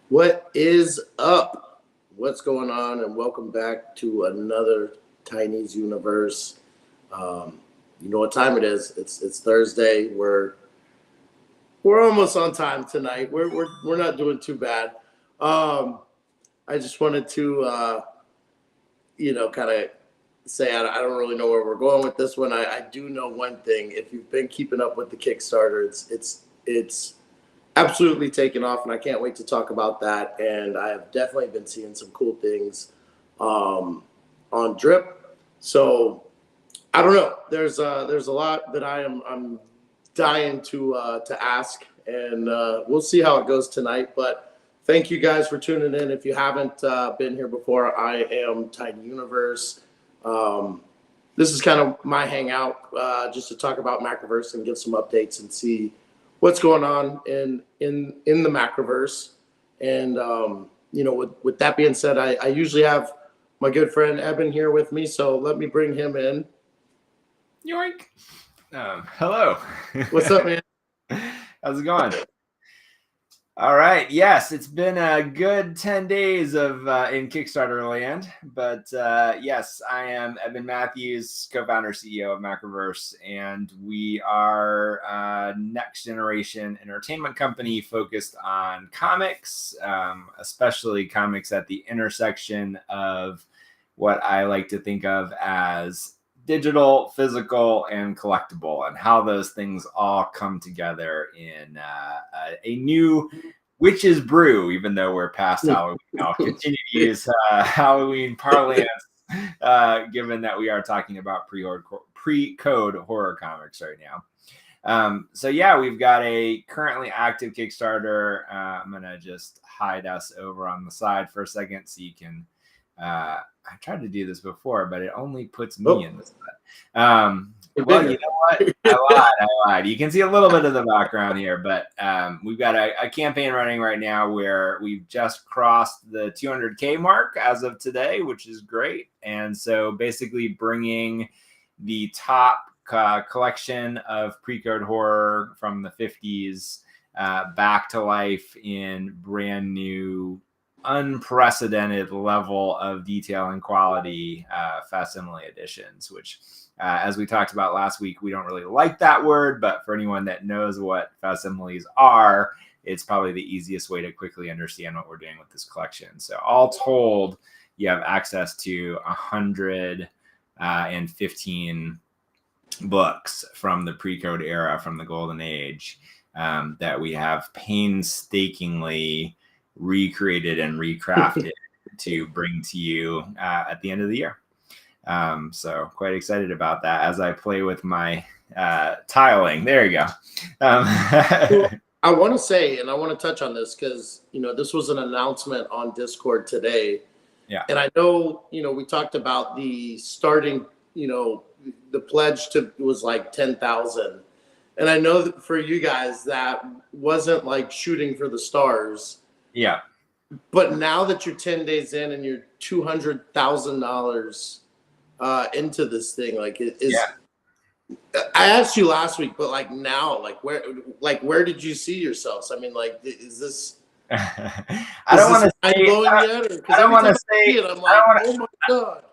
What is up? What's going on? And welcome back to another Tiny's Universe. Um, you know what time it is? It's Thursday. We're almost on time tonight. We're not doing too bad. Um, I just wanted to kind of say I don't really know where we're going with this one. I do know one thing. If you've been keeping up with the Kickstarter, it's absolutely taken off, and I can't wait to talk about that. And I have definitely been seeing some cool things on Drip. So I don't know. There's a lot that I'm dying to ask, and we'll see how it goes tonight. But thank you guys for tuning in. If you haven't been here before, I am Tiny Universe. Um, this is kind of my hangout, just to talk about Macroverse and give some updates and see what's going on in the Macroverse. And with that being said, I usually have my good friend Eben here with me, so let me bring him in. Yoink. Hello. What's up, man? How's it going? All right. Yes, it's been a good 10 days of in Kickstarter land. But yes, I am Evan Matthews, co-founder, CEO of Macroverse, and we are a next generation entertainment company focused on comics, especially comics at the intersection of what I like to think of as digital, physical, and collectible, and how those things all come together in a new witch's brew, even though we're past Halloween. I'll continue to use Halloween parlance, given that we are talking about pre-code horror comics right now. So yeah, we've got a currently active Kickstarter. I'm going to just hide us over on the side for a second so you can I tried to do this before, but it only puts me in this. Well, you know what? I lied. You can see a little bit of the background here, but we've got a campaign running right now where we've just crossed the 200K mark as of today, which is great. And so basically bringing the top collection of pre-code horror from the 50s back to life in brand new, unprecedented level of detail and quality facsimile editions, which as we talked about last week, we don't really like that word, but for anyone that knows what facsimiles are, it's probably the easiest way to quickly understand what we're doing with this collection. So all told, you have access to 115 books from the pre-code era, from the golden age, that we have painstakingly recreated and recrafted to bring to you at the end of the year. So quite excited about that as I play with my tiling. There you go. Well, I want to say, and I want to touch on this because, this was an announcement on Discord today. Yeah. And I know, we talked about the starting, the pledge was like 10,000. And I know that for you guys, that wasn't like shooting for the stars. Yeah. But now that you're 10 days in and you're $200,000 into this thing, like it is. Yeah. I asked you last week, but like now, where did you see yourselves? I mean, like, is this? I don't want to say. I don't want to say it. I'm like, oh my god.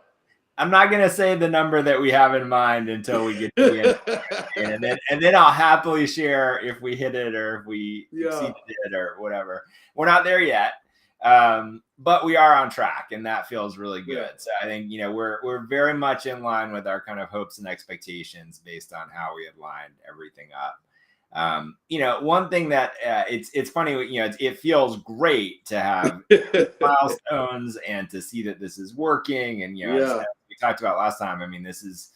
I'm not going to say the number that we have in mind until we get to the end. and then I'll happily share if we hit it or if we exceeded it or whatever. We're not there yet, but we are on track, and that feels really good. Yeah. So I think, we're very much in line with our kind of hopes and expectations based on how we had lined everything up. One thing that it's funny, it feels great to have milestones and to see that this is working. And, as we talked about last time, I mean, this is,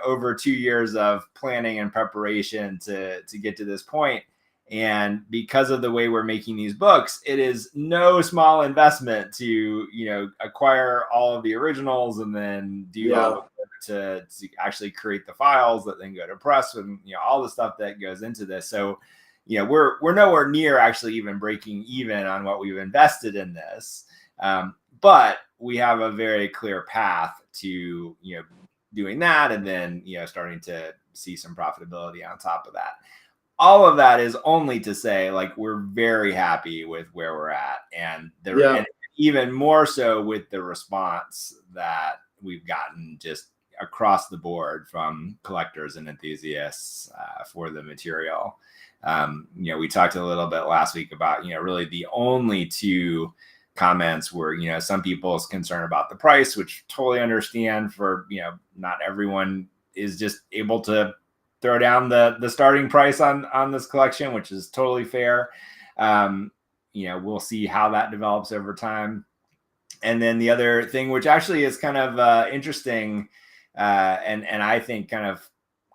over 2 years of planning and preparation to get to this point. And because of the way we're making these books, it is no small investment to, acquire all of the originals and then do all the work to actually create the files that then go to press and, all the stuff that goes into this. So, we're nowhere near actually even breaking even on what we've invested in this. But we have a very clear path to, doing that and then, starting to see some profitability on top of that. all of that is only to say, like, we're very happy with where we're at, and and even more so with the response that we've gotten just across the board from collectors and enthusiasts for the material. We talked a little bit last week about, really the only two comments were, some people's concern about the price, which totally understand. For, not everyone is just able to throw down the starting price on this collection, which is totally fair. We'll see how that develops over time. And then the other thing, which actually is kind of interesting, and I think kind of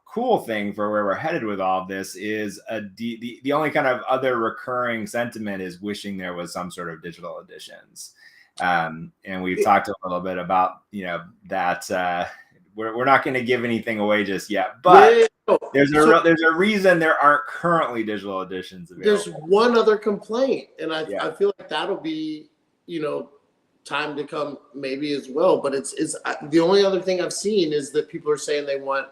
cool thing for where we're headed with all of this, is the only kind of other recurring sentiment is wishing there was some sort of digital editions. And we've talked a little bit about, that we're not going to give anything away just yet, but there's a reason there aren't currently digital editions available. There's one other complaint, and I feel like that'll be, time to come maybe as well. But it's the only other thing I've seen is that people are saying they want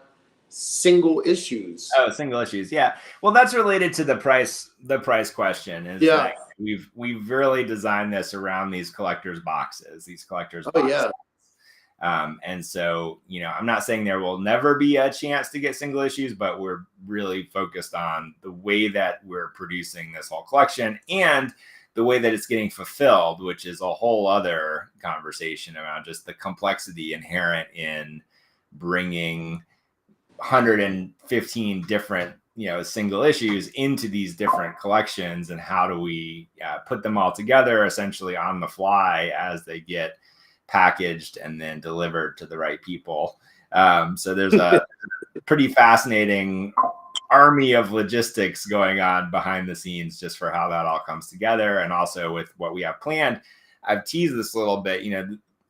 single issues. Oh, single issues. Yeah. Well, that's related to the price question. Is that we've really designed this around these collectors boxes, boxes. And so, I'm not saying there will never be a chance to get single issues, but we're really focused on the way that we're producing this whole collection and the way that it's getting fulfilled, which is a whole other conversation around just the complexity inherent in bringing 115 different, single issues into these different collections, and how do we put them all together essentially on the fly as they get packaged and then delivered to the right people. So there's a pretty fascinating army of logistics going on behind the scenes just for how that all comes together. And also with what we have planned, I've teased this a little bit,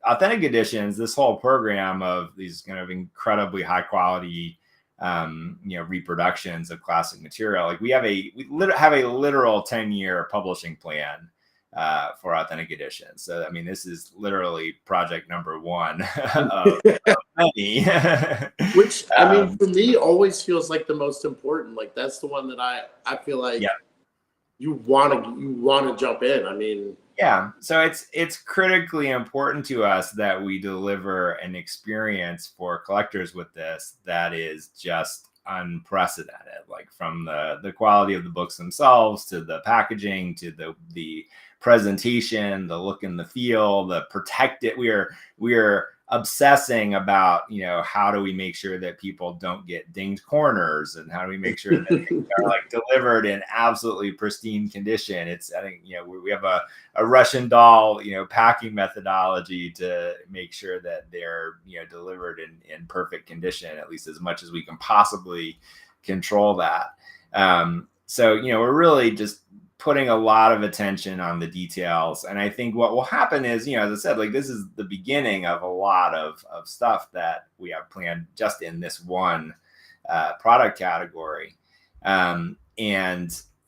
Authentic Editions, this whole program of these kind of incredibly high quality reproductions of classic material. Like we have a literal 10-year publishing plan for Authentic Editions. So, I mean, this is literally project number one of many. Which, I mean, for me, always feels like the most important. Like, that's the one that I feel like you want to jump in. I mean, yeah. So it's critically important to us that we deliver an experience for collectors with this that is just unprecedented, like from the quality of the books themselves to the packaging to the presentation, the look and the feel, the protected. We're obsessing about, how do we make sure that people don't get dinged corners, and how do we make sure that things are like delivered in absolutely pristine condition. I think, we have a Russian doll, packing methodology to make sure that they're, delivered in perfect condition, at least as much as we can possibly control that. So, we're really just putting a lot of attention on the details. And I think what will happen is, as I said, like this is the beginning of a lot of stuff that we have planned just in this one product category. And,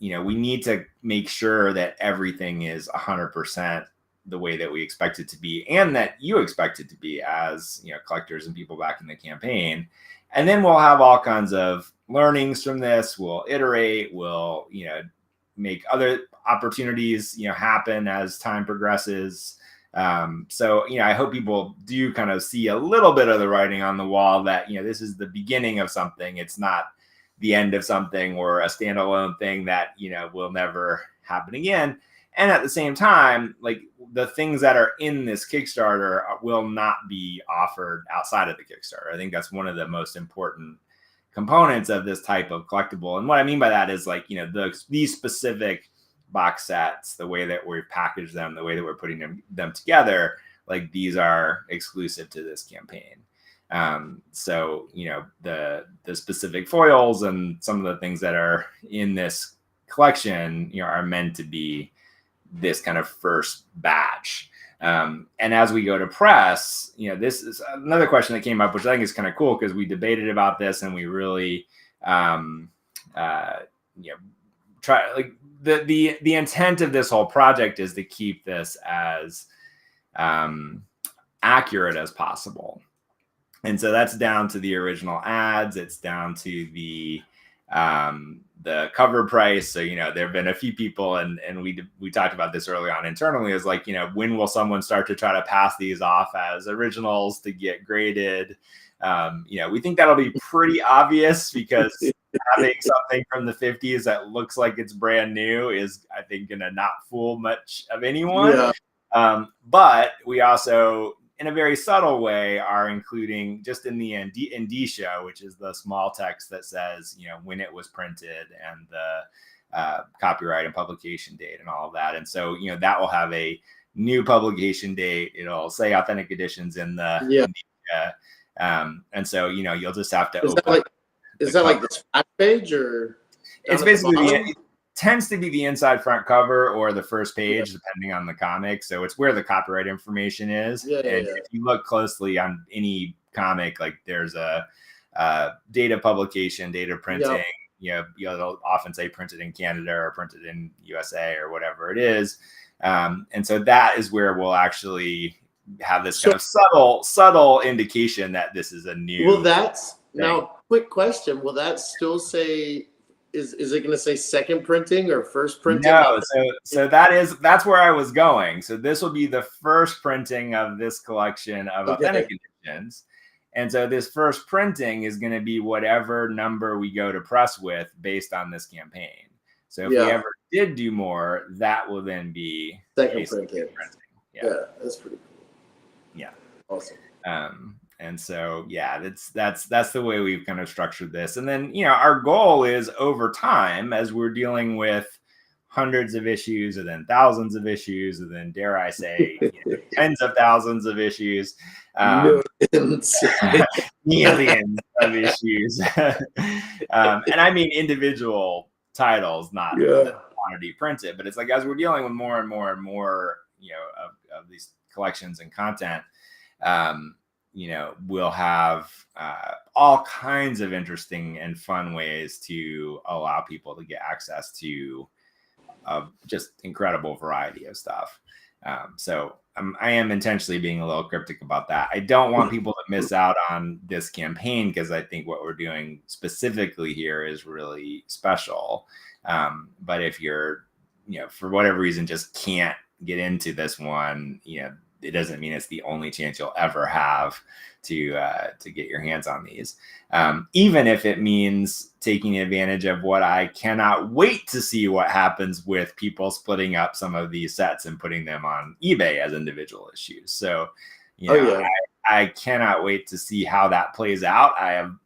we need to make sure that everything is 100% the way that we expect it to be, and that you expect it to be as, collectors and people back in the campaign. And then we'll have all kinds of learnings from this. We'll iterate, we'll, make other opportunities, happen as time progresses. So, I hope people do kind of see a little bit of the writing on the wall that, this is the beginning of something. It's not the end of something or a standalone thing that, will never happen again. And at the same time, like the things that are in this Kickstarter will not be offered outside of the Kickstarter. I think that's one of the most important components of this type of collectible. And what I mean by that is like, these specific box sets, the way that we've packaged them, the way that we're putting them together, like these are exclusive to this campaign. So, the specific foils and some of the things that are in this collection, are meant to be this kind of first batch. And as we go to press, this is another question that came up, which I think is kind of cool because we debated about this and we really, try, like the intent of this whole project is to keep this as accurate as possible. And so that's down to the original ads. It's down to the the cover price. So, there have been a few people, and we talked about this early on internally, is like, when will someone start to try to pass these off as originals to get graded? We think that'll be pretty obvious, because having something from the 50s that looks like it's brand new is, I think, gonna not fool much of anyone. Yeah. But we also, in a very subtle way, are including just in the indicia, which is the small text that says, when it was printed and the copyright and publication date and all of that. And so, that will have a new publication date. It'll say authentic editions in the indicia. And so, you'll just have to open. Is that like the splash page, or? It's basically it tends to be the inside front cover or the first page, depending on the comic. So it's where the copyright information is. If you look closely on any comic, like there's a date of publication, date of printing. It'll often say printed in Canada or printed in USA or whatever it is. And so that is where we'll actually have this kind of subtle indication that this is a new. Well, that's thing. Now, quick question. Will that still say, is it going to say second printing or first printing? No, so that's where I was going. So this will be the first printing of this collection of authentic editions. And so this first printing is going to be whatever number we go to press with based on this campaign. So if we ever did do more, that will then be second printing. Yeah, that's pretty cool. Yeah. Awesome. And so, that's the way we've kind of structured this. And then, our goal is over time, as we're dealing with hundreds of issues and then thousands of issues, and then, dare I say, tens of thousands of issues, millions of issues. And I mean individual titles, not the quantity printed, but it's like, as we're dealing with more and more and more, of these collections and content, we'll have all kinds of interesting and fun ways to allow people to get access to just incredible variety of stuff. So I am intentionally being a little cryptic about that. I don't want people to miss out on this campaign, because I think what we're doing specifically here is really special. But if you're, for whatever reason, just can't get into this one, it doesn't mean it's the only chance you'll ever have to get your hands on these. Even if it means taking advantage of what I cannot wait to see what happens with people splitting up some of these sets and putting them on eBay as individual issues. So, I cannot wait to see how that plays out. I have,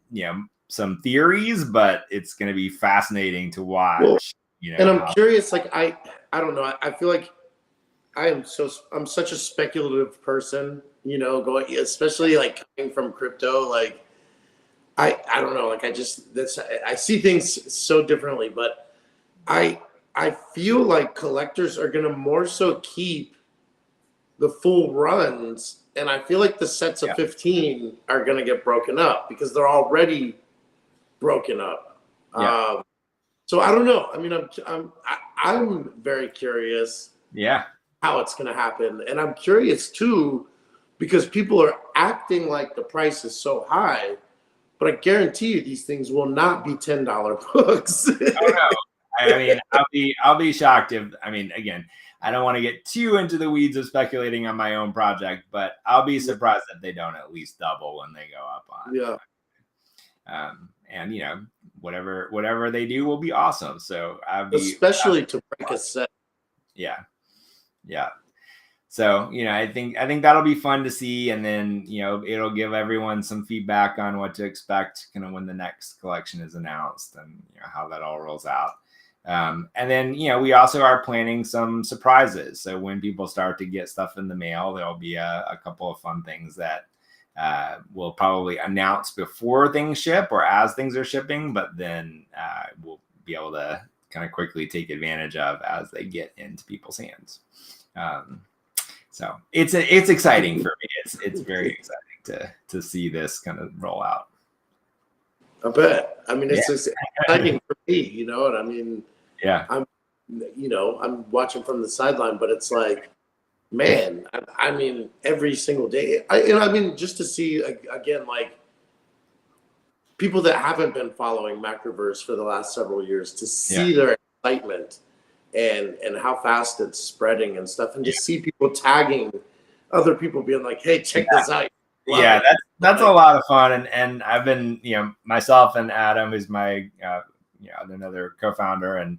some theories, but it's going to be fascinating to watch. And I'm curious, like, I don't know. I feel like I'm such a speculative person, going, especially like coming from crypto. Like, I don't know, like, I see things so differently, but I feel like collectors are going to more so keep the full runs. And I feel like the sets of 15 are going to get broken up, because they're already broken up. So I don't know. I mean, I'm very curious. How it's going to happen. And I'm curious too, because people are acting like the price is so high, but I guarantee you these things will not be $10 books. Oh, no. I mean, I'll be shocked if, again, I don't want to get too into the weeds of speculating on my own project, but I'll be surprised if they don't at least double when they go up on. And whatever they do will be awesome. So especially to break a set. Yeah. So, I think that'll be fun to see. And then, it'll give everyone some feedback on what to expect kind of when the next collection is announced, and how that all rolls out. And then, we also are planning some surprises. So when people start to get stuff in the mail, there'll be a couple of fun things that we'll probably announce before things ship or as things are shipping, but then we'll be able to kind of quickly take advantage of as they get into people's hands. So it's exciting for me. It's very exciting to see this kind of roll out. I bet. I mean, it's exciting for me, you know what I mean? Yeah. I'm watching from the sideline, but it's like, man, I mean, every single day, just to see again, like, people that haven't been following Macroverse for the last several years to see their excitement and how fast it's spreading and stuff, and to see people tagging other people, being like, "Hey, check this out." Yeah, that's a lot of fun, and I've been, myself and Adam, who's my another co-founder, and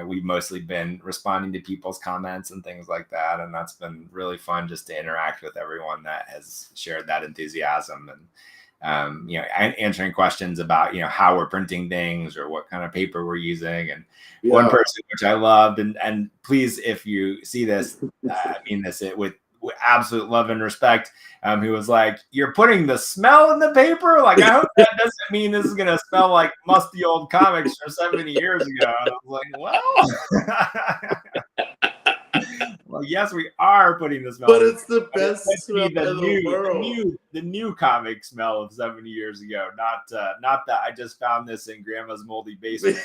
we've mostly been responding to people's comments and things like that, and that's been really fun just to interact with everyone that has shared that enthusiasm, and answering questions about how we're printing things or what kind of paper we're using. And one person which I loved, and please, if you see this, I mean this with absolute love and respect, who was like, "You're putting the smell in the paper? Like, I hope that doesn't mean this is going to smell like musty old comics from 70 years ago." And I was like, well, yes, we are putting the smell. But it's the best smell in the world. The new comic smell of 70 years ago, not that I just found this in grandma's moldy basement.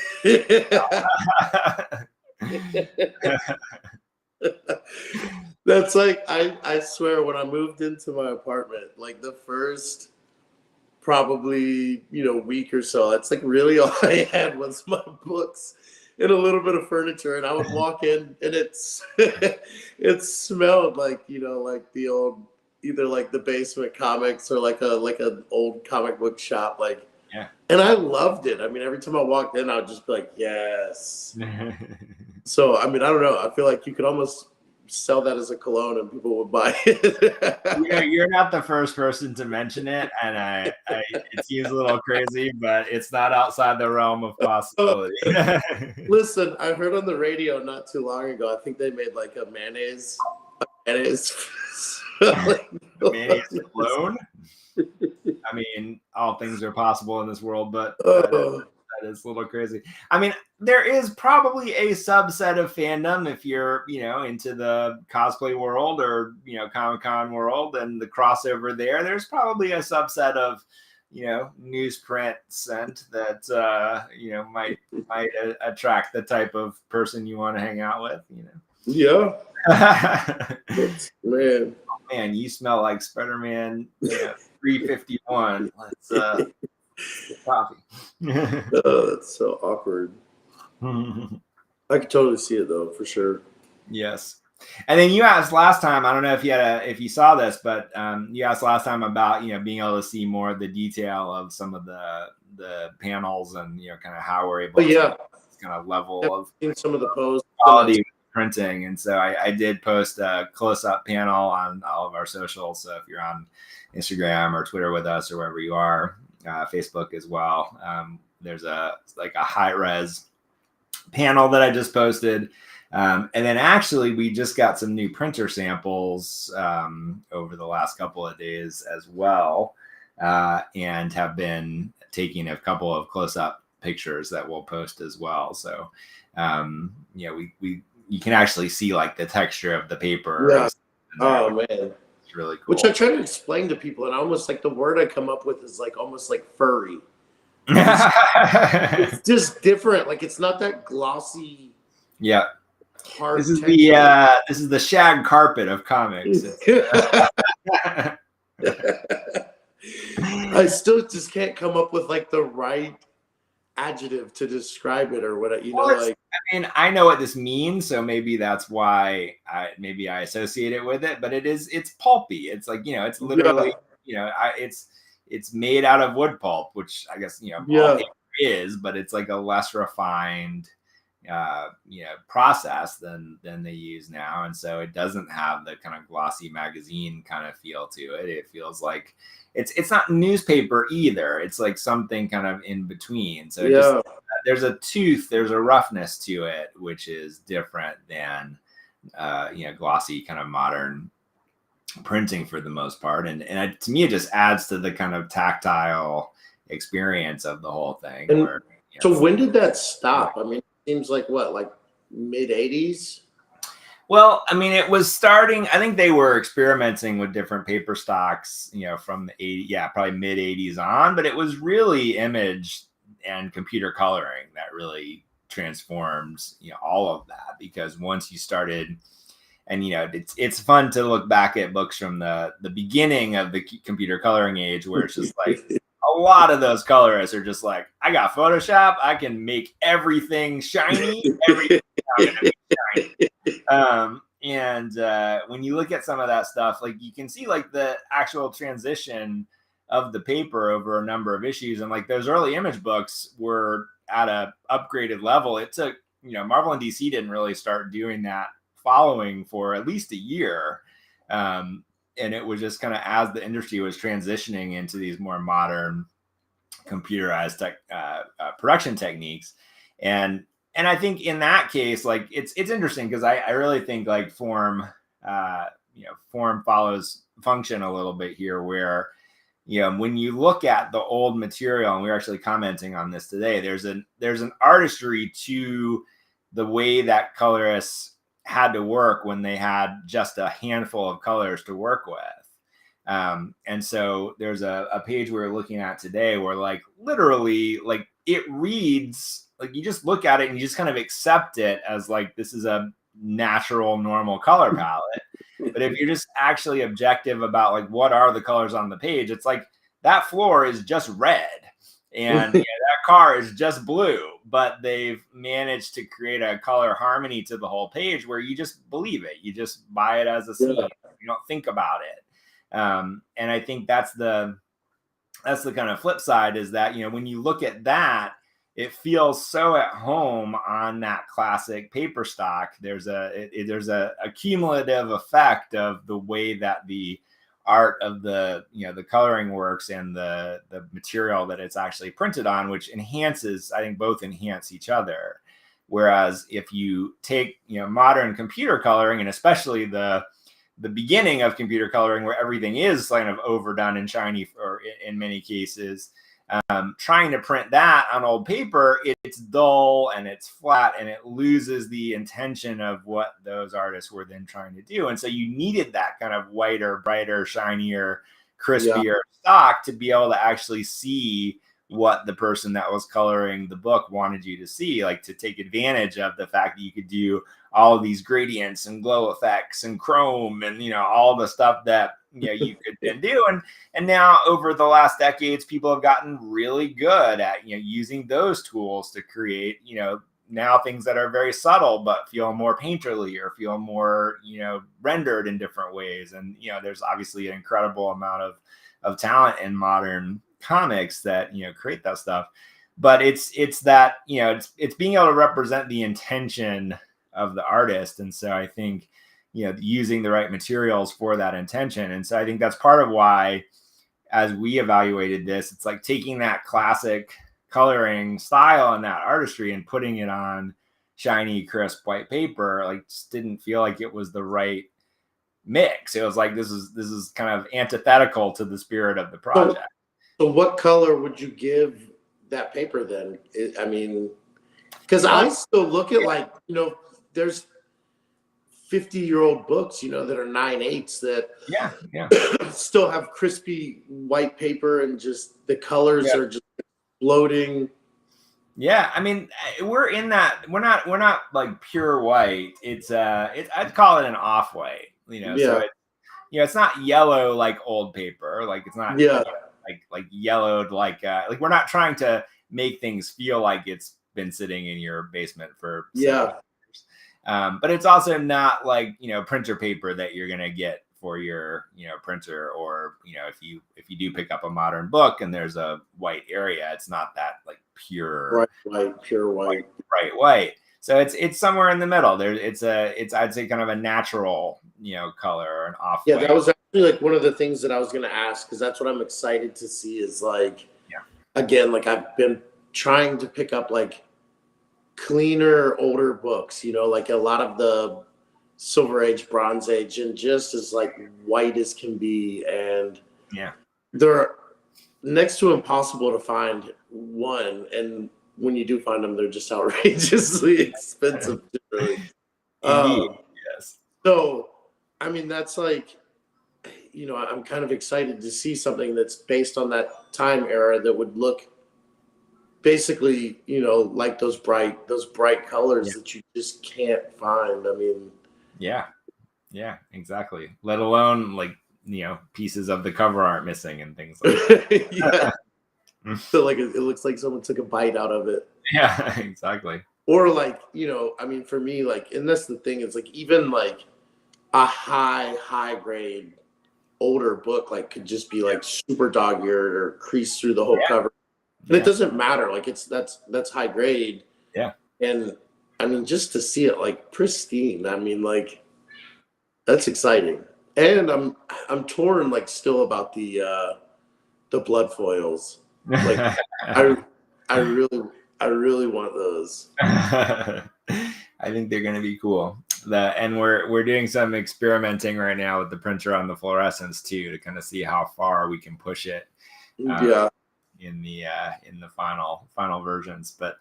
That's like, I swear, when I moved into my apartment, like the first probably week or so, it's like really all I had was my books and a little bit of furniture, and I would walk in and it smelled like like the old, either like the basement comics or like an old comic book shop, like. Yeah. And I loved it. I mean, every time I walked in, I would just be like, yes. So, I mean, I don't know. I feel like you could almost sell that as a cologne and people would buy it. You're not the first person to mention it, and it seems a little crazy, but it's not outside the realm of possibility. Listen, I heard on the radio not too long ago, I think they made like a mayonnaise Mayonnaise cologne. I mean, all things are possible in this world, but that is a little crazy. I mean, there is probably a subset of fandom if you're, into the cosplay world or, Comic-Con world and the crossover there. There's probably a subset of, newsprint scent that, might attract the type of person you want to hang out with, Yeah. Man. Man, you smell like Spider-Man 351. Let's get coffee. Oh, that's so awkward. I could totally see it though, for sure. Yes. And then you asked last time, I don't know if you saw this, but you asked last time about being able to see more of the detail of some of the panels and kind of how we're able to kind of level of seen some of the posts, quality printing. And so I did post a close-up panel on all of our socials. So if you're on Instagram or Twitter with us or wherever you are, Facebook as well, there's a high-res panel that I just posted. And then actually we just got some new printer samples over the last couple of days as well, and have been taking a couple of close-up pictures that we'll post as well. So you can actually see like the texture of the paper. Yeah. Oh man, it's really cool. Which I try to explain to people, and almost like the word I come up with is like almost like furry. It's just different. Like it's not that glossy. Yeah. Hard. This is the shag carpet of comics. I still just can't come up with like the right adjective to describe it or what like. I mean, I know what this means, so maybe that's why I associate it with it. But it's pulpy. It's like it's literally it's made out of wood pulp, which I guess pulp is, but it's like a less refined process than they use now, and so it doesn't have the kind of glossy magazine kind of feel to it. It feels like it's not newspaper either. It's like something kind of in between. So there's a roughness to it, which is different than glossy kind of modern printing for the most part. And to me, it just adds to the kind of tactile experience of the whole thing. And so when did that stop? I mean, it seems like mid 80s? Well, I mean, it was starting, I think they were experimenting with different paper stocks, from the probably mid 80s on, but it was really image and computer coloring that really transformed, all of that, because once you started, and, it's fun to look back at books from the beginning of the computer coloring age, where it's just like a a lot of those colorists are just like, I got Photoshop, I can make everything shiny, everything gonna be shiny. And when you look at some of that stuff, like you can see like the actual transition of the paper over a number of issues, and like those early image books were at a upgraded level. It took, Marvel and DC didn't really start doing that following for at least a year. And it was just kind of as the industry was transitioning into these more modern computerized production techniques. And I think in that case, like it's interesting because I really think like form follows function a little bit here, where when you look at the old material, and we were actually commenting on this today, there's an artistry to the way that colorists had to work when they had just a handful of colors to work with. And so there's a page we were looking at today where like literally like it reads like, you just look at it and you just kind of accept it as like, this is a natural, normal color palette. But if you're just actually objective about like, what are the colors on the page? It's like that floor is just red and that car is just blue, but they've managed to create a color harmony to the whole page where you just believe it. You just buy it as a scene. You don't think about it. And I think that's the kind of flip side, is that, when you look at that, it feels so at home on that classic paper stock. There's a cumulative effect of the way that the art of the coloring works and the material that it's actually printed on, which enhances, I think both enhance each other. Whereas if you take, modern computer coloring, and especially the beginning of computer coloring, where everything is kind of overdone and shiny, or in many cases, trying to print that on old paper, it's dull and it's flat, and it loses the intention of what those artists were then trying to do. And so you needed that kind of whiter, brighter, shinier, crispier stock to be able to actually see what the person that was coloring the book wanted you to see, like to take advantage of the fact that you could do all of these gradients and glow effects and chrome and all the stuff that you could then do. And now over the last decades, people have gotten really good at using those tools to create now things that are very subtle but feel more painterly or feel more rendered in different ways. And there's obviously an incredible amount of talent in modern comics that create that stuff. But it's that it's being able to represent the intention of the artist. And so I think using the right materials for that intention. And so I think that's part of why, as we evaluated this, it's like taking that classic coloring style and that artistry and putting it on shiny, crisp white paper, like just didn't feel like it was the right mix. It was like, this is kind of antithetical to the spirit of the project. So what color would you give that paper then? I mean, because I still look at like, there's 50-year-old books, that are 9/8 that still have crispy white paper and just the colors are just floating. Yeah, I mean, we're in that. We're not like pure white. It's I'd call it an off white. So it's not yellow like old paper. Like it's not like yellowed like we're not trying to make things feel like it's been sitting in your basement for years. But it's also not like printer paper that you're gonna get for your printer, or if you do pick up a modern book and there's a white area, it's not that like pure bright white. So it's somewhere in the middle. It's I'd say kind of a natural color, or an off. Yeah, that was actually like one of the things that I was gonna ask, because that's what I'm excited to see is like, again, like I've been trying to pick up like cleaner older books, like a lot of the Silver Age, Bronze Age, and just as like white as can be, and they're next to impossible to find. One, and when you do find them, they're just outrageously expensive. Yes. So I mean, that's like, I'm kind of excited to see something that's based on that time era that would look basically, like those bright colors that you just can't find. I mean, yeah, exactly. Let alone like, pieces of the cover aren't missing and things like that. So like it looks like someone took a bite out of it. Yeah, exactly. Or like, I mean, for me, like, and that's the thing is like even like a high grade older book like could just be like super dog-eared or creased through the whole Yeah. cover. And it doesn't matter. Like that's high grade. Yeah. And I mean, just to see it like pristine, I mean, like that's exciting. And I'm torn like still about the blood foils. Like I I really I really want those. I think they're going to be cool. And we're doing some experimenting right now with the printer on the fluorescence too, to kind of see how far we can push it. Yeah. In the final versions. But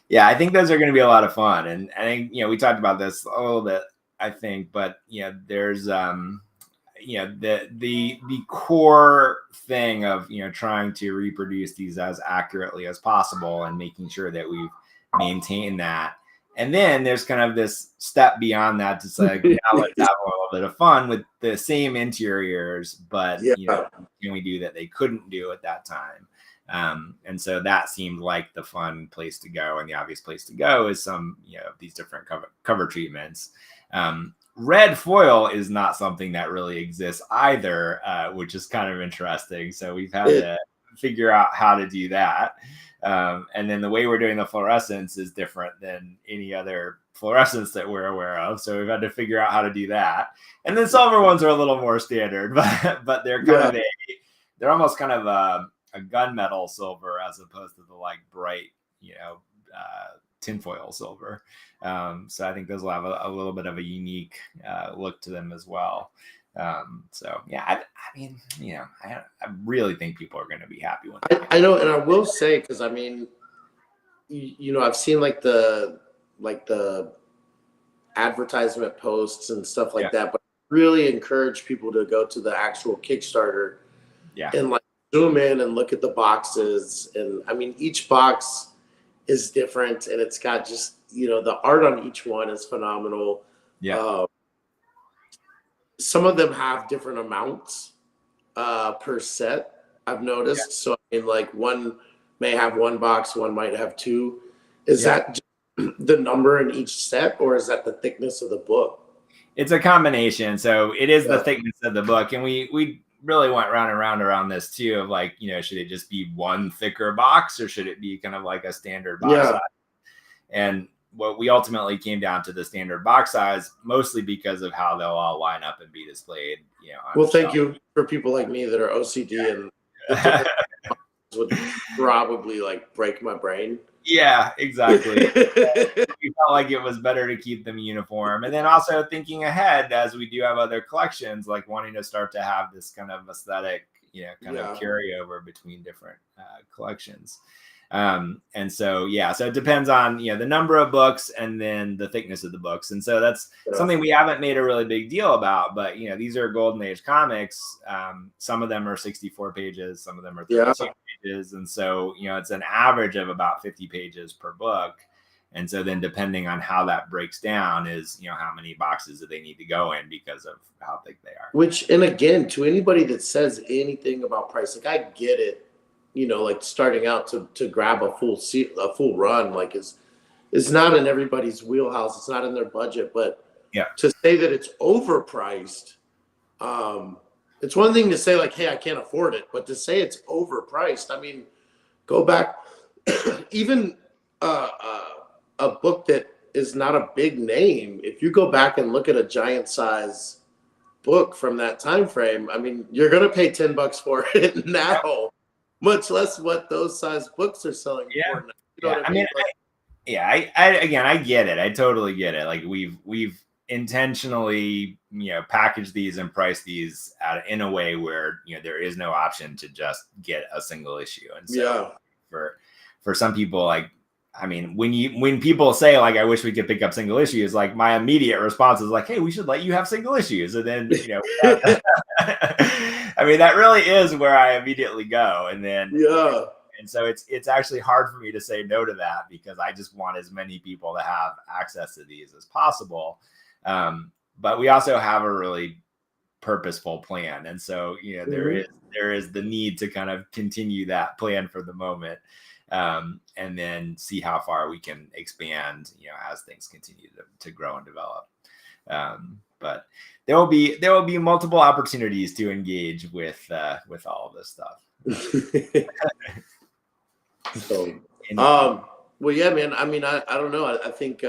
yeah, I think those are going to be a lot of fun. And I think, we talked about this a little bit, I think, but there's the core thing of trying to reproduce these as accurately as possible and making sure that we maintain that. And then there's kind of this step beyond that to say, now let's have a little bit of fun with the same interiors, but can we do that they couldn't do at that time? And so that seemed like the fun place to go, and the obvious place to go is some these different cover treatments. Red foil is not something that really exists either, which is kind of interesting. So we've had to figure out how to do that. And then the way we're doing the fluorescence is different than any other fluorescence that we're aware of. So we've had to figure out how to do that. And then silver ones are a little more standard, but they're kind of they're almost kind of a gunmetal silver as opposed to the like bright, tinfoil silver. So I think those will have a little bit of a unique look to them as well. So yeah, I mean, I really think people are going to be happy with it. I know, and I will say, because I mean, I've seen like the advertisement posts and stuff like that, but really encourage people to go to the actual Kickstarter and like zoom in and look at the boxes. And I mean, each box is different, and it's got just the art on each one is phenomenal. Some of them have different amounts per set, I've noticed. So I mean, like one may have one box, one might have two. Is that the number in each set, or is that the thickness of the book? It's a combination. So it is the thickness of the book, and we really went round and round around this too, of like, should it just be one thicker box, or should it be kind of like a standard box size? And what we ultimately came down to the standard box size, mostly because of how they'll all line up and be displayed. Well, thank you for people like me that are OCD and would probably like break my brain. Yeah, exactly. We felt like it was better to keep them uniform. And then also thinking ahead, as we do have other collections, like wanting to start to have this kind of aesthetic, kind of carryover between different collections. And so, so it depends on, the number of books and then the thickness of the books. And so that's something we haven't made a really big deal about, but, these are Golden Age comics. Some of them are 64 pages, some of them are 32 pages. And so, it's an average of about 50 pages per book. And so then depending on how that breaks down is, how many boxes do they need to go in because of how thick they are. Which, and again, to anybody that says anything about price, like I get it. Like starting out to grab a full run, like is not in everybody's wheelhouse. It's not in their budget. But to say that it's overpriced, it's one thing to say like, hey, I can't afford it. But to say it's overpriced, I mean, go back, even a book that is not a big name. If you go back and look at a giant size book from that time frame, I mean, you're gonna pay $10 for it now. Much less what those size books are selling for now. I mean, I get it. I totally get it. Like we've intentionally, packaged these and priced these in a way where, there is no option to just get a single issue. And so for some people, like, I mean, when people say like, I wish we could pick up single issues, like my immediate response is like, hey, we should let you have single issues. And then, I mean, that really is where I immediately go. And then, and so it's actually hard for me to say no to that, because I just want as many people to have access to these as possible. But we also have a really purposeful plan. And so, there is the need to kind of continue that plan for the moment, and then see how far we can expand, as things continue to grow and develop. But there will be multiple opportunities to engage with all of this stuff. So, well, yeah, man. I mean, I don't know. I think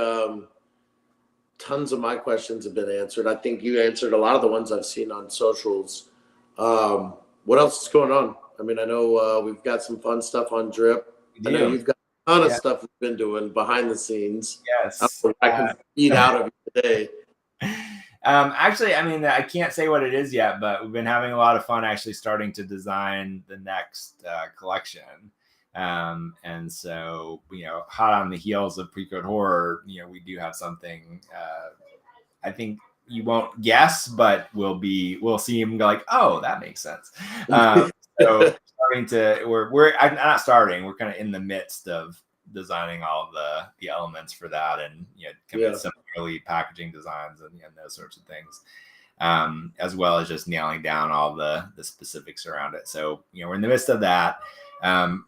tons of my questions have been answered. I think you answered a lot of the ones I've seen on socials. What else is going on? I mean, I know we've got some fun stuff on Drip. I know you've got a ton of stuff you've been doing behind the scenes. Yes. I can feed out of you today. Actually, I mean, I can't say what it is yet, but we've been having a lot of fun actually starting to design the next collection. And so, hot on the heels of Pre-Code Horror, we do have something, I think you won't guess, but we'll see him go like, oh, that makes sense. So we're not we're kind of in the midst of designing all of the elements for that, and some early packaging designs and those sorts of things, as well as just nailing down all the specifics around it. So we're in the midst of that.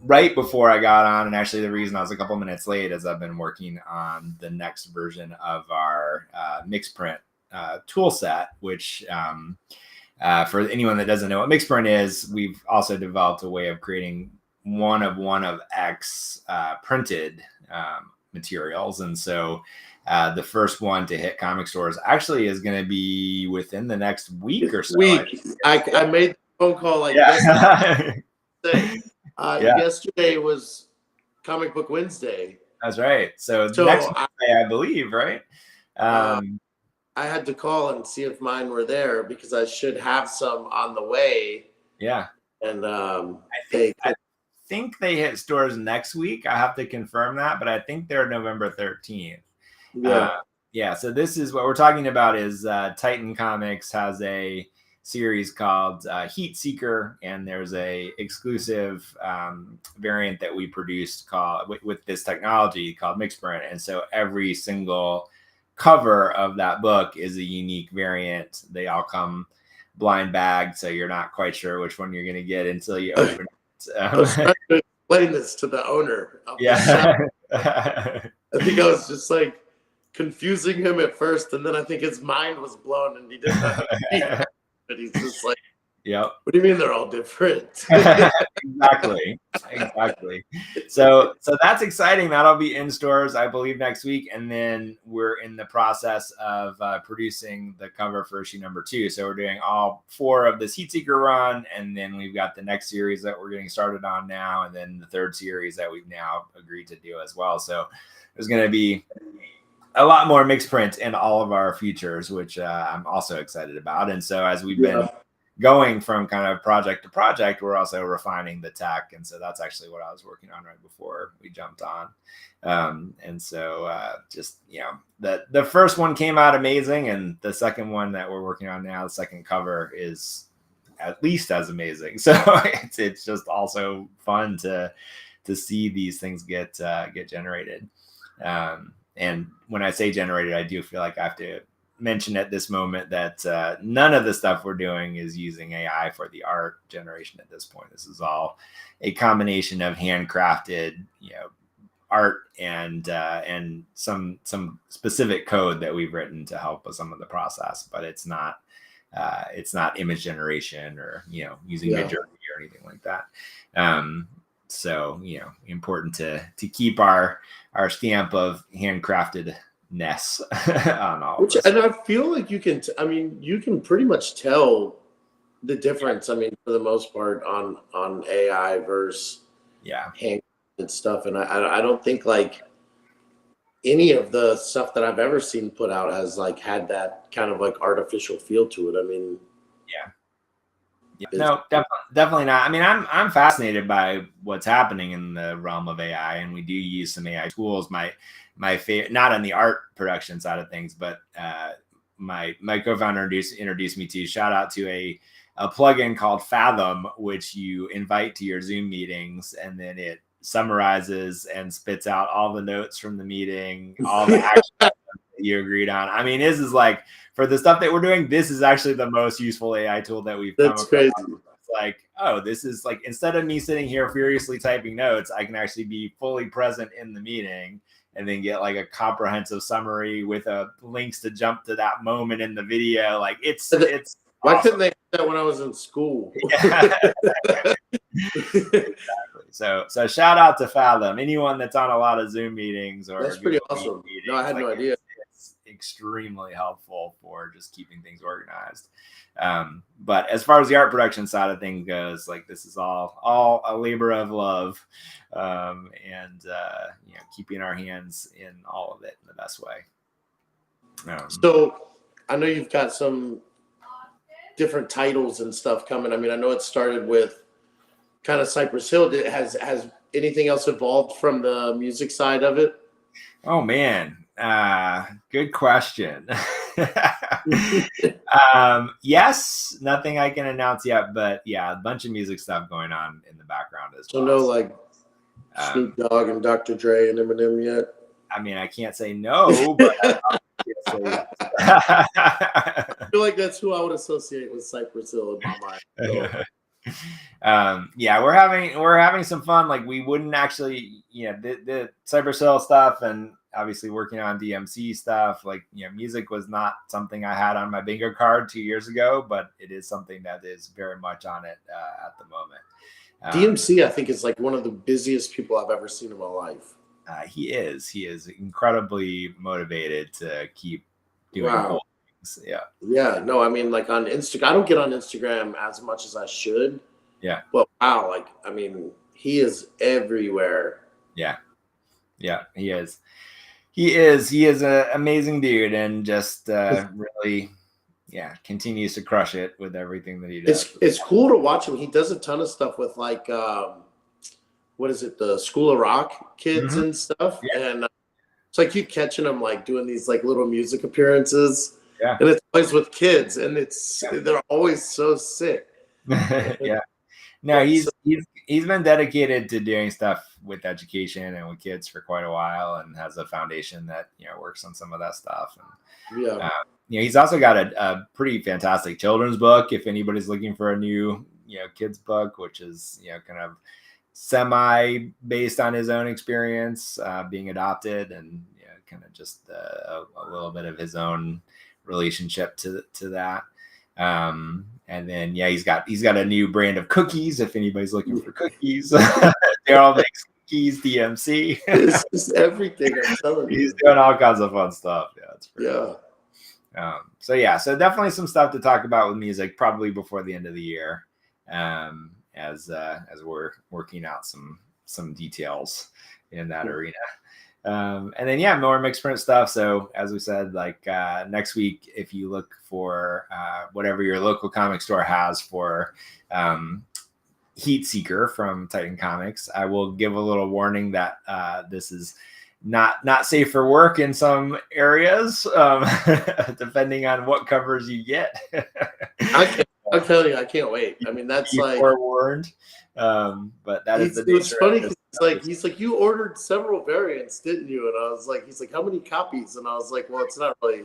Right before I got on, and actually the reason I was a couple minutes late is I've been working on the next version of our Mixprint tool set, which for anyone that doesn't know what Mixprint is, we've also developed a way of creating one of X printed materials. And so the first one to hit comic stores actually is going to be within the next week or so. I made the phone call yesterday. Yesterday was Comic Book Wednesday. That's right. So next Wednesday, I believe, right? I had to call and see if mine were there because I should have some on the way. Yeah. And I think they hit stores next week. I have to confirm that, but I think they're November 13th. Yeah. So this is what we're talking about is Titan Comics has a series called Heat Seeker, and there's a exclusive variant that we produced with this technology called Mixprint. And so every single cover of that book is a unique variant. They all come blind bagged, so you're not quite sure which one you're going to get until you open it. I was trying to explain this to the owner of the shop. I think I was just confusing him at first, and then I think his mind was blown and he didn't know how to speak. But he's just like, yep. What do you mean they're all different? Exactly. So that's exciting. That'll be in stores, I believe, next week. And then we're in the process of producing the cover for issue number 2. So we're doing all 4 of this Heat Seeker run. And then we've got the next series that we're getting started on now. And then the 3rd series that we've now agreed to do as well. So there's going to be a lot more Mixprint in all of our features, which I'm also excited about. And so as we've been going from kind of project to project, we're also refining the tech. And so that's actually what I was working on right before we jumped on. And so the first one came out amazing. And the second one that we're working on now, the second cover, is at least as amazing. So it's just also fun to see these things get generated. And when I say generated, I do feel like I have to mention at this moment that none of the stuff we're doing is using AI for the art generation at this point. This is all a combination of handcrafted, art and some specific code that we've written to help with some of the process. But it's not image generation or using Midjourney or anything like that. So important to keep our stamp of handcraftedness on all of this. And I feel like you can you can pretty much tell the difference, for the most part, on AI versus handcrafted stuff. And I don't think any of the stuff that I've ever seen put out has had that kind of artificial feel to it. No, definitely not. I'm fascinated by what's happening in the realm of AI, and we do use some AI tools. My favorite, not on the art production side of things, but my co-founder introduced me to. Shout out to a plugin called Fathom, which you invite to your Zoom meetings, and then it summarizes and spits out all the notes from the meeting, all the action that you agreed on. This is for the stuff that we're doing, this is actually the most useful AI tool that we've come across. Crazy. It's like, oh, this is like, instead of me sitting here furiously typing notes, I can actually be fully present in the meeting and then get like a comprehensive summary with links to jump to that moment in the video. Like it's why awesome. couldn't they do that when I was in school? Exactly. So shout out to Fathom. Anyone that's on a lot of Zoom meetings or that's pretty Google awesome. meetings, No, I had no idea. It's extremely helpful for just keeping things organized. But as far as the art production side of things goes, like this is all a labor of love, and keeping our hands in all of it in the best way. So I know you've got some different titles and stuff coming. I mean, I know it started with kind of Cypress Hill. Has anything else evolved from the music side of it? Oh man, good question. Yes, nothing I can announce yet, but yeah, a bunch of music stuff going on in the background as well. So no, like Snoop Dogg and Dr. Dre and Eminem yet? I mean, I can't say no, but I can't say yes. I feel like that's who I would associate with Cypress Hill in my mind. So. Yeah, we're having some fun. Like we wouldn't actually, the Cypress Hill stuff and obviously working on DMC stuff, like, music was not something I had on my bingo card 2 years ago, but it is something that is very much on it at the moment. DMC, I think, is like one of the busiest people I've ever seen in my life. He is incredibly motivated to keep doing cool things. Yeah. No, I mean, like on Instagram, I don't get on Instagram as much as I should. Yeah. But wow, like, I mean, he is everywhere. Yeah, he is. He is an amazing dude, and just really, continues to crush it with everything that he does. It's cool to watch him. He does a ton of stuff with like, what is it, the School of Rock kids and stuff. Yeah. And it's like you catching him like doing these like little music appearances. Yeah. And it's always with kids, and they're always so sick. Yeah. No, he's been dedicated to doing stuff with education and with kids for quite a while, and has a foundation that works on some of that stuff. And he's also got a pretty fantastic children's book. If anybody's looking for a new kids book, which is kind of semi based on his own experience being adopted, and kind of just a little bit of his own relationship to that. And then he's got a new brand of cookies. If anybody's looking for cookies, Daryl makes cookies. DMC. It's just everything. I'm telling you, he's doing all kinds of fun stuff. Yeah, it's pretty cool. So definitely some stuff to talk about with music, probably before the end of the year, as we're working out some details in that arena. And then more mixed print stuff. So as we said, like next week, if you look for whatever your local comic store has for Heat Seeker from Titan Comics, I will give a little warning that this is not safe for work in some areas, depending on what covers you get. I'll tell you, I can't wait. I mean, that's like forewarned. But that is the nature. It's funny because he's like, you ordered several variants, didn't you? And I was like, he's like, how many copies? And I was like, well, it's not really,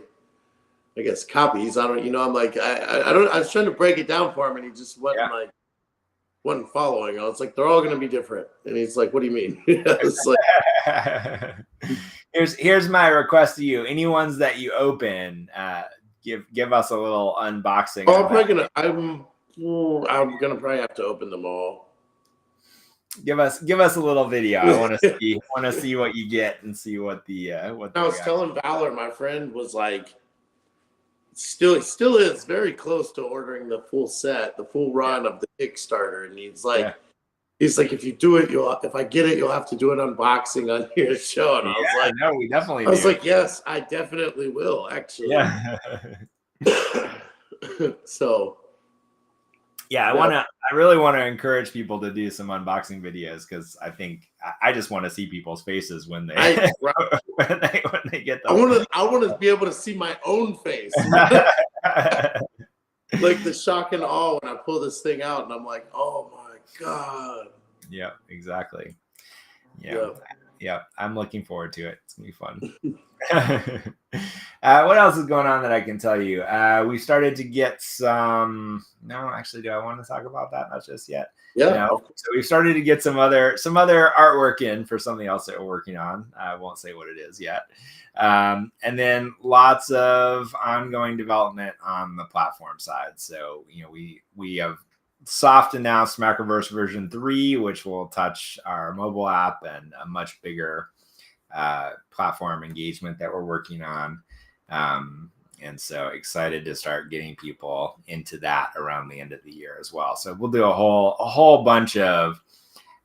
I guess, copies. I don't, I'm like, I don't. I was trying to break it down for him, and he just wasn't following. I was like, they're all going to be different. And he's like, what do you mean? It's like, here's my request to you. Any ones that you open, give us a little unboxing. I'm gonna probably have to open them all. Give us a little video. I want to see what you get and see what what. I was telling Valor, my friend, was like, still is very close to ordering the full set, the full run of the Kickstarter, and he's like, if you do it, if I get it, you'll have to do an unboxing on your show. And I was like, no, we definitely. I was like, yes, I definitely will, actually. Yeah. So. Yeah, I really want to encourage people to do some unboxing videos, because I think I just want to see people's faces when they when they get them. I want to be able to see my own face. Like the shock and awe when I pull this thing out and I'm like, oh my God. Yeah, exactly. Yeah. I'm looking forward to it. It's gonna be fun. What else is going on that I can tell you? We started to get some. No, actually, do I want to talk about that? Not just yet. Yeah. No. So we've started to get some other artwork in for something else that we're working on. I won't say what it is yet. And then lots of ongoing development on the platform side. So we have soft announced Macroverse version 3, which will touch our mobile app and a much bigger platform engagement that we're working on. And so excited to start getting people into that around the end of the year as well. So we'll do a whole bunch of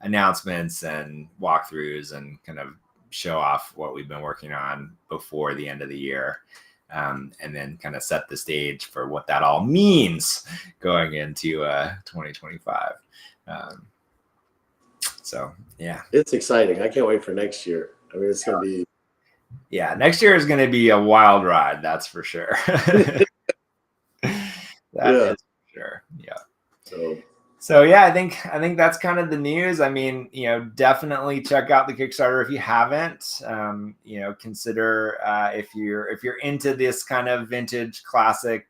announcements and walkthroughs and kind of show off what we've been working on before the end of the year. And then kind of set the stage for what that all means going into 2025. So yeah, it's exciting. I can't wait for next year. I mean, it's going to be. Yeah, next year is going to be a wild ride. That's for sure. That is for sure. Yeah. So yeah, I think that's kind of the news. I mean, definitely check out the Kickstarter if you haven't. Consider if you're into this kind of vintage classic,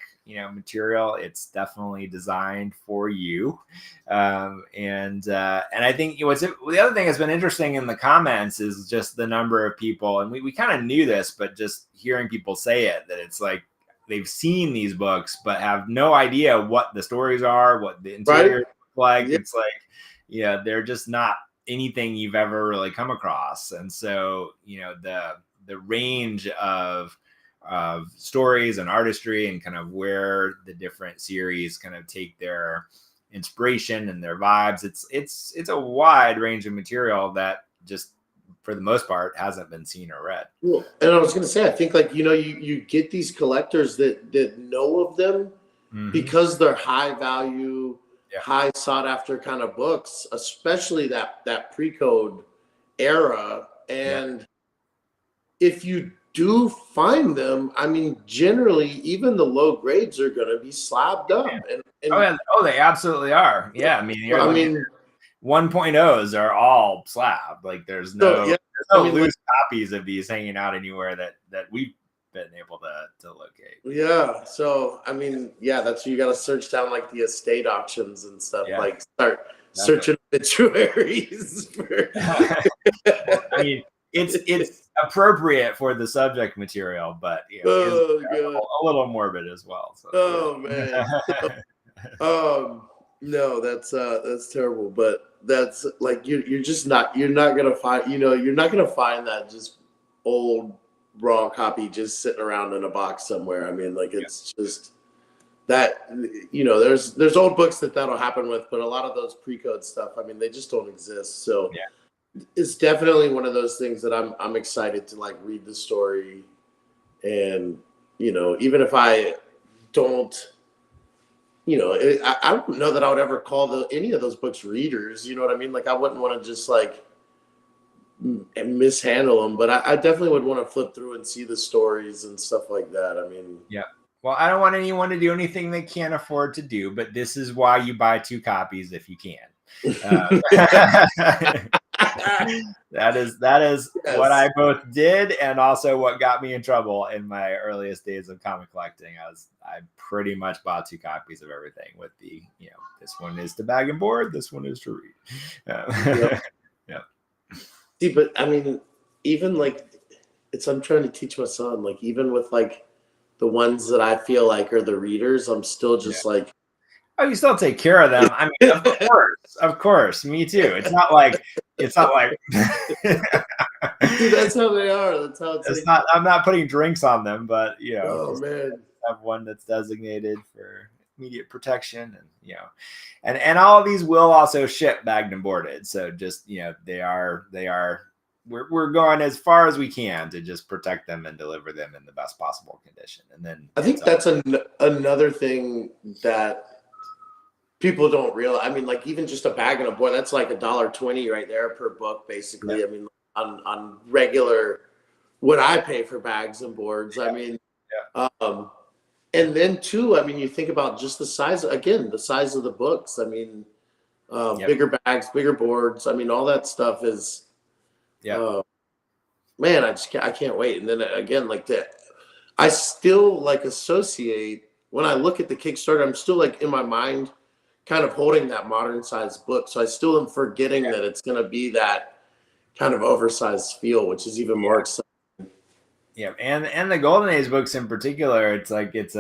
material, it's definitely designed for you. And I think the other thing that's been interesting in the comments is just the number of people, and we kind of knew this, but just hearing people say it, that it's like they've seen these books but have no idea what the stories are, what the interior look like. Yeah. It's like, they're just not anything you've ever really come across. And so, the range of stories and artistry and kind of where the different series kind of take their inspiration and their vibes, it's a wide range of material that just for the most part hasn't been seen or read. Well, and I was going to say, I think you get these collectors that know of them because they're high value, high sought after kind of books, especially that pre-code era. And if you do find them, I mean, generally, even the low grades are going to be slabbed up. They absolutely are. Yeah, I mean, 1.0s are all slabbed. Like there's no loose copies of these hanging out anywhere that we've been able to locate. Yeah. So I mean, that's you got to search down like the estate auctions and stuff. Yeah. Like start searching obituaries. I mean, it's appropriate for the subject material, but a little morbid as well. So, man. No, that's terrible. But that's like you're not gonna find that just old raw copy just sitting around in a box somewhere. I mean, like it's just that there's old books that'll happen with, but a lot of those pre-code stuff, I mean, they just don't exist. So it's definitely one of those things that I'm excited to like read the story, and even if I don't. I don't know that I would ever call any of those books readers. You know what I mean? Like I wouldn't want to just like mishandle them, but I definitely would want to flip through and see the stories and stuff like that. I mean, well, I don't want anyone to do anything they can't afford to do, but this is why you buy 2 copies if you can. That is what I both did, and also what got me in trouble in my earliest days of comic collecting. I pretty much bought 2 copies of everything with the this one is to bag and board, this one is to read. See, but I mean, even like I'm trying to teach my son, like even with like the ones that I feel like are the readers, I'm still just like. Oh, you still take care of them. I mean, of course, me too. It's not like. Dude, that's how they are. That's how it's. Not. I'm not putting drinks on them, but Oh man. Have one that's designated for immediate protection, and and all of these will also ship bagged and boarded. So just they are. We're going as far as we can to just protect them and deliver them in the best possible condition. And then I think that's another thing that people don't realize. I mean, like even just a bag and a board, that's like $1.20 right there per book, basically. I mean, on regular, what I pay for bags and boards. I mean, and then too, I mean, you think about just the size of the books. I mean, bigger bags, bigger boards. I mean, all that stuff is, man, I can't wait. And then again, like that, I still like associate when I look at the Kickstarter, I'm still like in my mind kind of holding that modern sized book. So I still am forgetting that it's going to be that kind of oversized feel, which is even more exciting. Yeah, and the Golden Age books in particular, it's like it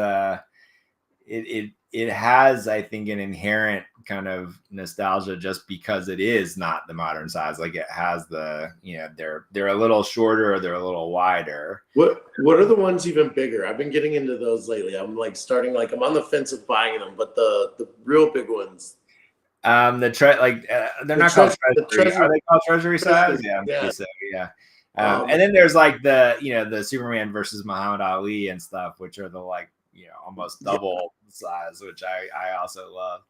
has, I think, an inherent kind of nostalgia just because it is not the modern size. Like it has the, they're a little shorter, they're a little wider. What are the ones even bigger? I've been getting into those lately. I'm like starting like I'm on the fence of buying them, but the real big ones. They're not called treasury. Are they called treasury size? Yeah, maybe so. Yeah. And then there's like the Superman versus Muhammad Ali and stuff, which are the like almost double size, which I also love.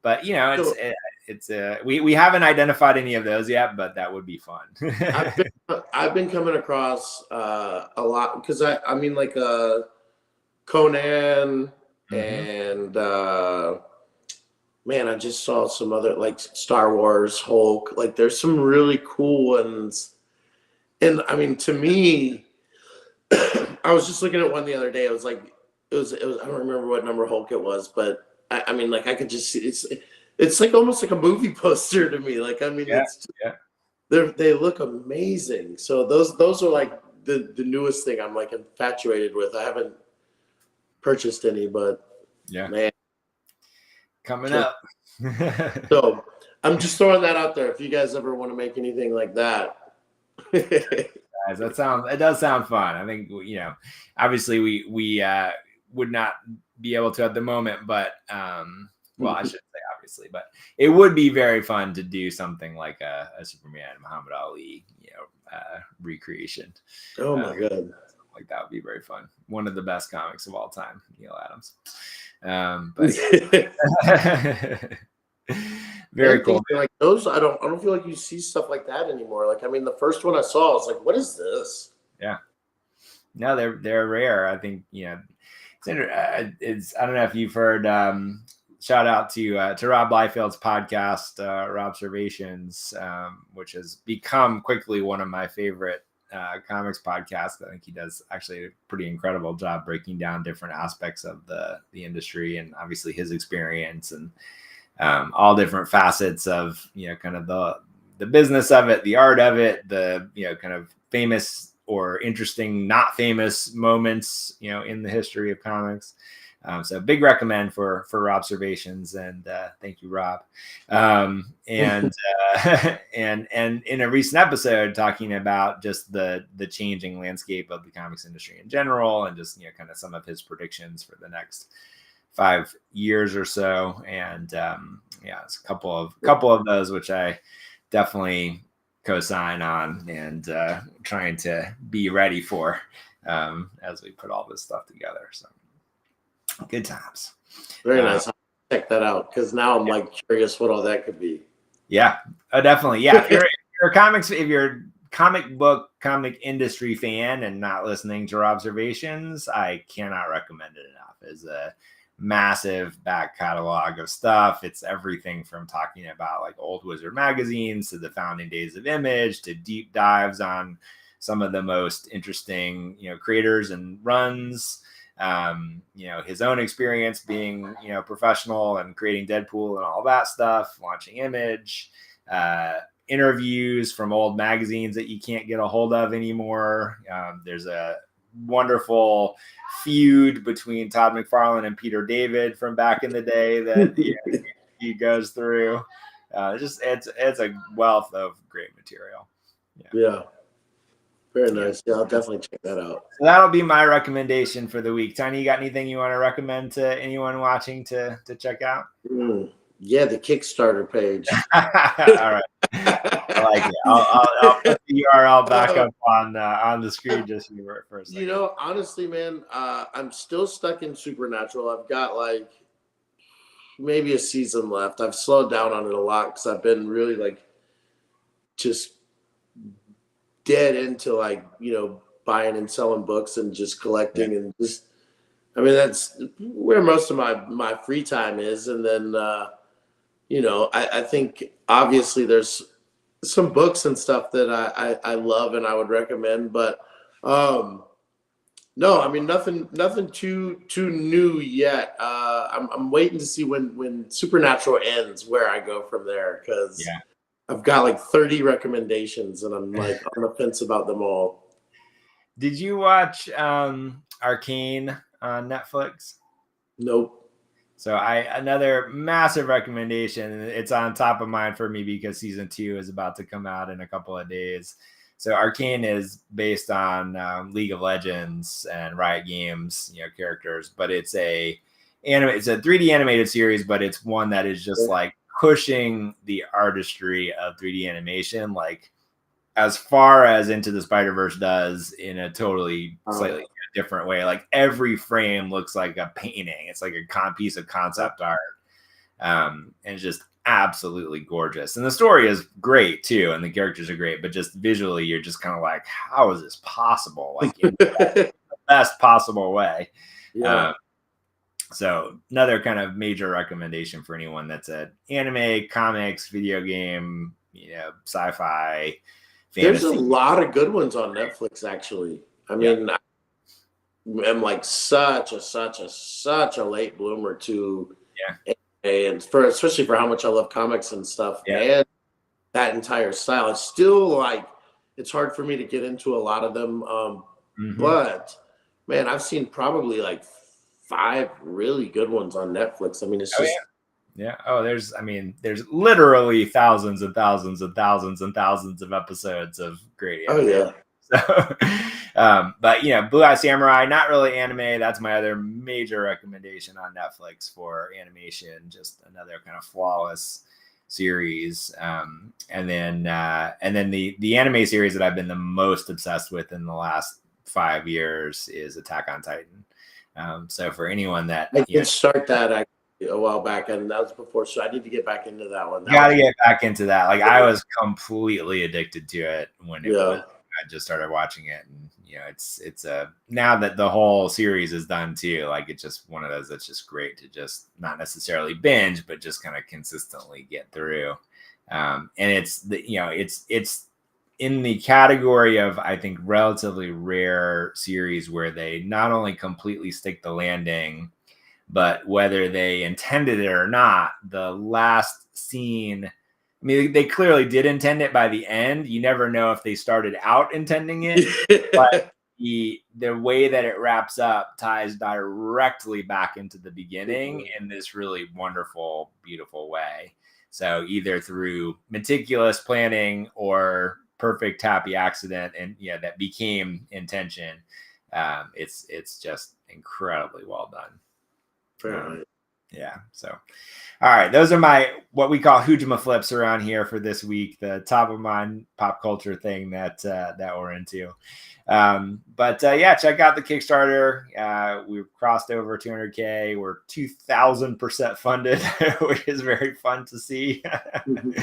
But it's we haven't identified any of those yet, but that would be fun. I've been coming across a lot because I mean like Conan and man, I just saw some other like Star Wars, Hulk. Like there's some really cool ones. And I mean, to me, I was just looking at one the other day. It was I don't remember what number Hulk it was, but I mean, like I could just see it's like almost like a movie poster to me. Like I mean, they look amazing. So those are like the newest thing I'm like infatuated with. I haven't purchased any, but man, coming up. So I'm just throwing that out there. If you guys ever want to make anything like that. Guys, it does sound fun. I think obviously we would not be able to at the moment, but well, I shouldn't say obviously, but it would be very fun to do something like a Superman Muhammad Ali recreation. Oh my god, like that would be very fun. One of the best comics of all time, Neil Adams. But very cool. Like those, I don't feel like you see stuff like that anymore. Like I mean, the first one I saw, I was like, "What is this?" Yeah, no, they're rare. I think it's I don't know if you've heard. Shout out to Rob Liefeld's podcast, Robservations, which has become quickly one of my favorite comics podcasts. I think he does actually a pretty incredible job breaking down different aspects of the industry and obviously his experience and all different facets of kind of the business of it, the art of it, the kind of famous or interesting not famous moments in the history of comics. So big recommend for Robservations, and thank you, Rob. And in a recent episode talking about just the changing landscape of the comics industry in general, and just kind of some of his predictions for the next 5 years or so, and it's a couple of those which I definitely co-sign on and trying to be ready for as we put all this stuff together. So good times. Very nice. I'll check that out because now I'm like curious what all that could be. Yeah, definitely. Yeah, if you're comic industry fan and not listening to Robservations, I cannot recommend it enough. It's a massive back catalog of stuff. It's everything from talking about like old Wizard magazines to the founding days of Image to deep dives on some of the most interesting creators and runs. His own experience being professional and creating Deadpool and all that stuff, launching Image, interviews from old magazines that you can't get a hold of anymore. There's a wonderful feud between Todd McFarlane and Peter David from back in the day that he goes through. It's a wealth of great material. Yeah. Very nice. Yeah, I'll definitely check that out. So that'll be my recommendation for the week. Tiny, you got anything you want to recommend to anyone watching to check out? Yeah, the Kickstarter page. All right. I like it. I'll put the URL back up on the screen just for a second. Honestly, man, I'm still stuck in Supernatural. I've got like maybe a season left. I've slowed down on it a lot because I've been really like just dead into like buying and selling books and just collecting and just that's where most of my free time is. And then I think obviously there's some books and stuff that I love and I would recommend, but No, I mean nothing too new yet. I'm waiting to see when Supernatural ends where I go from there because Yeah. I've got like 30 recommendations and I'm like on the fence about them all. Did you watch Arcane on Netflix? Nope. So another massive recommendation. It's on top of mind for me because season 2 is about to come out in a couple of days. So Arcane is based on League of Legends and Riot Games, characters, but it's a 3D animated series, but it's one that is just like pushing the artistry of 3D animation, like as far as Into the Spider-Verse does in a totally slightly different way. Like every frame looks like a painting. It's like a piece of concept art. And it's just absolutely gorgeous. And the story is great too. And the characters are great, but just visually, you're just kind of like, how is this possible? Like in the best possible way. Yeah. So another kind of major recommendation for anyone that's an anime, comics, video game, sci-fi, There's a fantasy. lot of good ones on Netflix actually. I mean, I'm like such a late bloomer to and for especially for how much I love comics and stuff and that entire style. It's still like it's hard for me to get into a lot of them. But man, I've seen probably like 5 really good ones on Netflix. I mean, it's just there's literally thousands and thousands and thousands and thousands of episodes of great anime. So, but Blue Eye Samurai, not really anime. That's my other major recommendation on Netflix for animation. Just another kind of flawless series. And then the anime series that I've been the most obsessed with in the last 5 years is Attack on Titan. So for anyone that I did start that actually a while back, and that was before, so I need to get back into that one. Gotta get back into that. Like I was completely addicted to it when it was. I just started watching it, and it's now that the whole series is done too. Like it's just one of those that's just great to just not necessarily binge, but just kind of consistently get through. And it's it's in the category of, I think, relatively rare series where they not only completely stick the landing, but whether they intended it or not, the last scene, I mean, they clearly did intend it by the end. You never know if they started out intending it, but the way that it wraps up ties directly back into the beginning in this really wonderful, beautiful way. So either through meticulous planning or perfect happy accident, and that became intention. It's just incredibly well done. So all right, those are my what we call hujima flips around here for this week, the top of mind pop culture thing that we're into. But check out the Kickstarter. We've crossed over 200K. We're 2,000% funded, which is very fun to see. And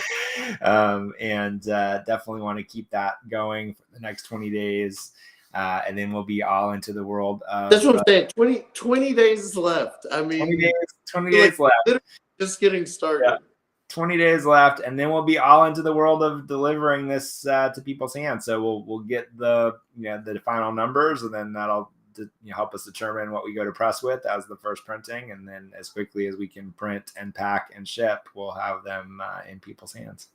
definitely want to keep that going for the next 20 days. And then we'll be all into the world of... That's what I'm saying. 20 days left. I mean... 20 days left. Just getting started. Yeah. 20 days left, and then we'll be all into the world of delivering this to people's hands. So we'll get the the final numbers, and then that'll help us determine what we go to press with as the first printing, and then as quickly as we can print and pack and ship, we'll have them in people's hands.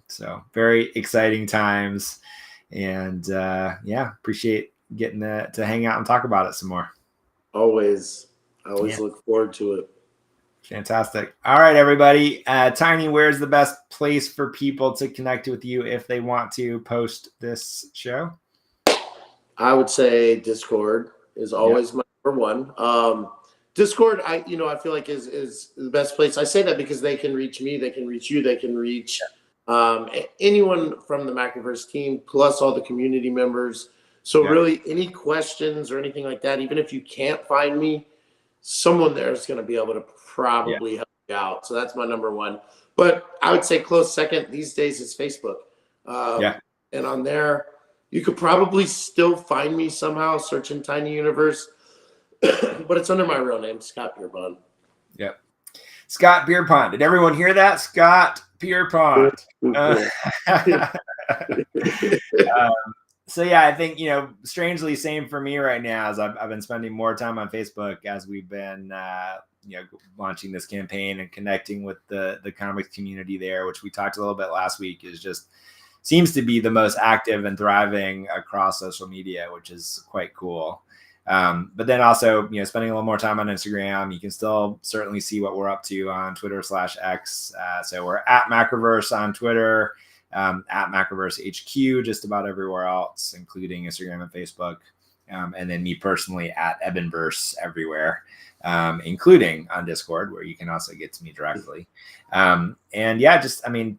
So very exciting times, and appreciate getting to hang out and talk about it some more. Always look forward to it. Fantastic. All right, everybody. Tiny, where's the best place for people to connect with you if they want to post this show? I would say Discord is always my number one. Discord, I feel like is the best place. I say that because they can reach me, they can reach you, they can reach anyone from the Macroverse team, plus all the community members. So really, any questions or anything like that, even if you can't find me, someone there is going to be able to probably help you out. So that's my number one. But I would say close second these days is Facebook. And on there, you could probably still find me somehow searching Tiny Universe, but it's under my real name, Scott Pierpont. Yep. Scott Pierpont. Did everyone hear that? Scott Pierpont. So yeah, I think, strangely, same for me right now, as I've been spending more time on Facebook as we've been, launching this campaign and connecting with the comics community there, which we talked a little bit last week, is just seems to be the most active and thriving across social media, which is quite cool. But then also, spending a little more time on Instagram. You can still certainly see what we're up to on Twitter/X. So we're at Macroverse on Twitter, at Macroverse HQ, just about everywhere else, including Instagram and Facebook. And then me personally at Ebonverse everywhere, including on Discord, where you can also get to me directly. And yeah,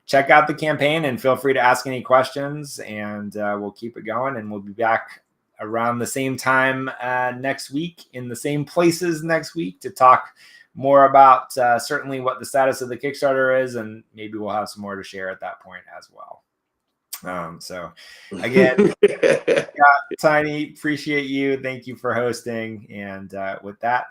check out the campaign and feel free to ask any questions, and we'll keep it going, and we'll be back around the same time next week in the same places next week to talk more about certainly what the status of the Kickstarter is, and maybe we'll have some more to share at that point as well. So again, Tiny, appreciate you. Thank you for hosting. And with that,